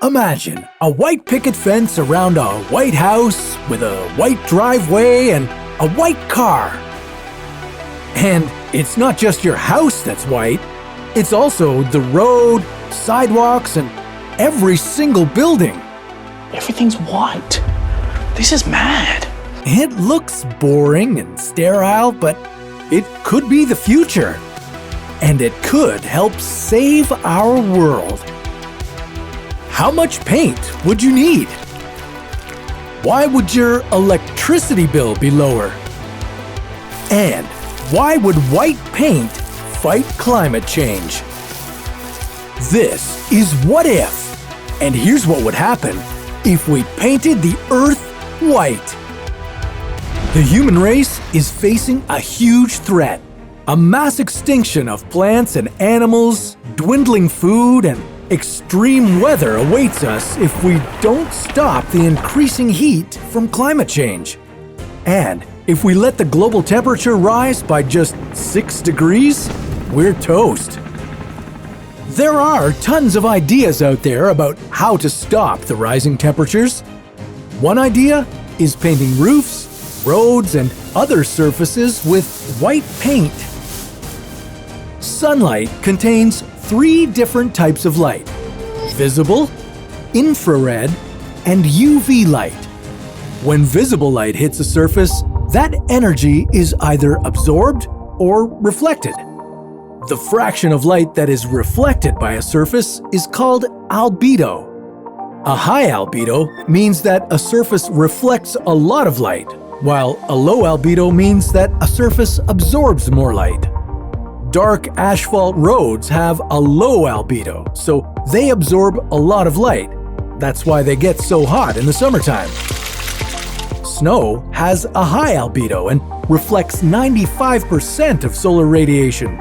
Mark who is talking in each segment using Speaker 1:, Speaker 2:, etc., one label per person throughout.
Speaker 1: Imagine a white picket fence around a white house with a white driveway and a white car. And it's not just your house that's white, it's also the road, sidewalks, and every single building.
Speaker 2: Everything's white. This is mad.
Speaker 1: It looks boring and sterile, but it could be the future. And it could help save our world. How much paint would you need? Why would your electricity bill be lower? And why would white paint fight climate change? This is What If, and here's what would happen if we painted the Earth white. The human race is facing a huge threat. A mass extinction of plants and animals, dwindling food, and extreme weather awaits us if we don't stop the increasing heat from climate change. And if we let the global temperature rise by just 6 degrees, we're toast. There are tons of ideas out there about how to stop the rising temperatures. One idea is painting roofs, roads, and other surfaces with white paint. Sunlight contains 3 different types of light: visible, infrared, and UV light. When visible light hits a surface, that energy is either absorbed or reflected. The fraction of light that is reflected by a surface is called albedo. A high albedo means that a surface reflects a lot of light, while a low albedo means that a surface absorbs more light. Dark asphalt roads have a low albedo, so they absorb a lot of light. That's why they get so hot in the summertime. Snow has a high albedo and reflects 95% of solar radiation.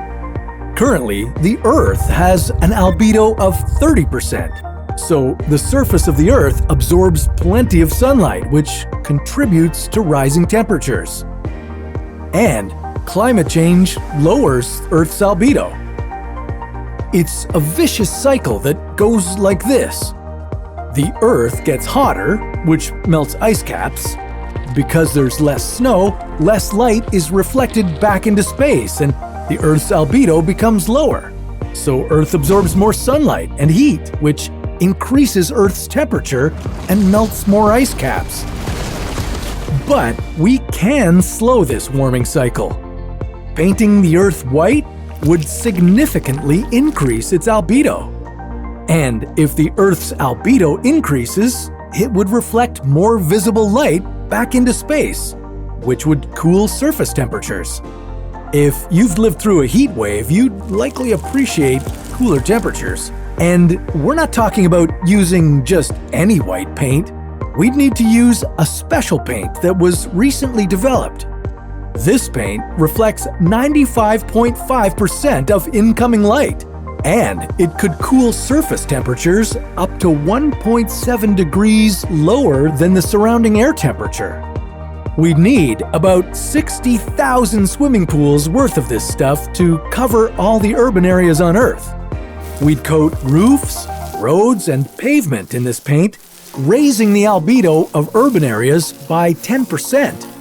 Speaker 1: Currently, the Earth has an albedo of 30%, so the surface of the Earth absorbs plenty of sunlight, which contributes to rising temperatures. And climate change lowers Earth's albedo. It's a vicious cycle that goes like this. The Earth gets hotter, which melts ice caps. Because there's less snow, less light is reflected back into space, and the Earth's albedo becomes lower. So Earth absorbs more sunlight and heat, which increases Earth's temperature and melts more ice caps. But we can slow this warming cycle. Painting the Earth white would significantly increase its albedo. And if the Earth's albedo increases, it would reflect more visible light back into space, which would cool surface temperatures. If you've lived through a heat wave, you'd likely appreciate cooler temperatures. And we're not talking about using just any white paint. We'd need to use a special paint that was recently developed. This paint reflects 95.5% of incoming light, and it could cool surface temperatures up to 1.7 degrees lower than the surrounding air temperature. We'd need about 60,000 swimming pools worth of this stuff to cover all the urban areas on Earth. We'd coat roofs, roads, and pavement in this paint, raising the albedo of urban areas by 10%.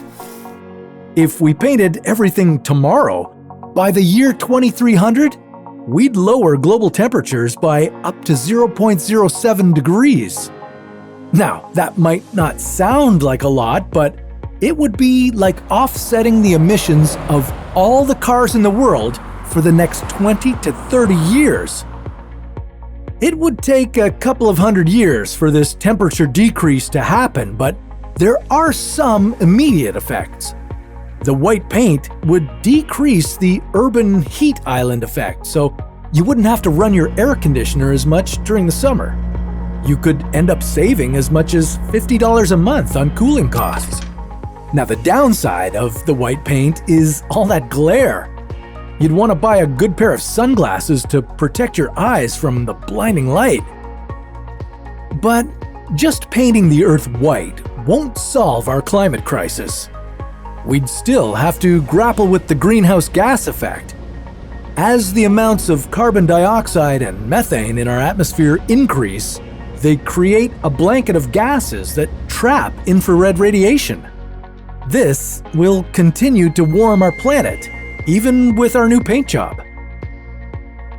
Speaker 1: If we painted everything tomorrow, by the year 2300, we'd lower global temperatures by up to 0.07 degrees. Now, that might not sound like a lot, but it would be like offsetting the emissions of all the cars in the world for the next 20 to 30 years. It would take a couple of hundred years for this temperature decrease to happen, but there are some immediate effects. The white paint would decrease the urban heat island effect, so you wouldn't have to run your air conditioner as much during the summer. You could end up saving as much as $50 a month on cooling costs. Now, the downside of the white paint is all that glare. You'd want to buy a good pair of sunglasses to protect your eyes from the blinding light. But just painting the Earth white won't solve our climate crisis. We'd still have to grapple with the greenhouse gas effect. As the amounts of carbon dioxide and methane in our atmosphere increase, they create a blanket of gases that trap infrared radiation. This will continue to warm our planet, even with our new paint job.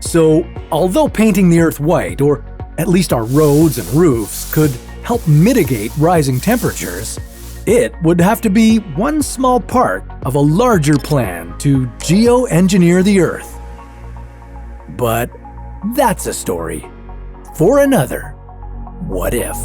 Speaker 1: So, although painting the Earth white, or at least our roads and roofs, could help mitigate rising temperatures, it would have to be one small part of a larger plan to geoengineer the Earth. But that's a story for another What If.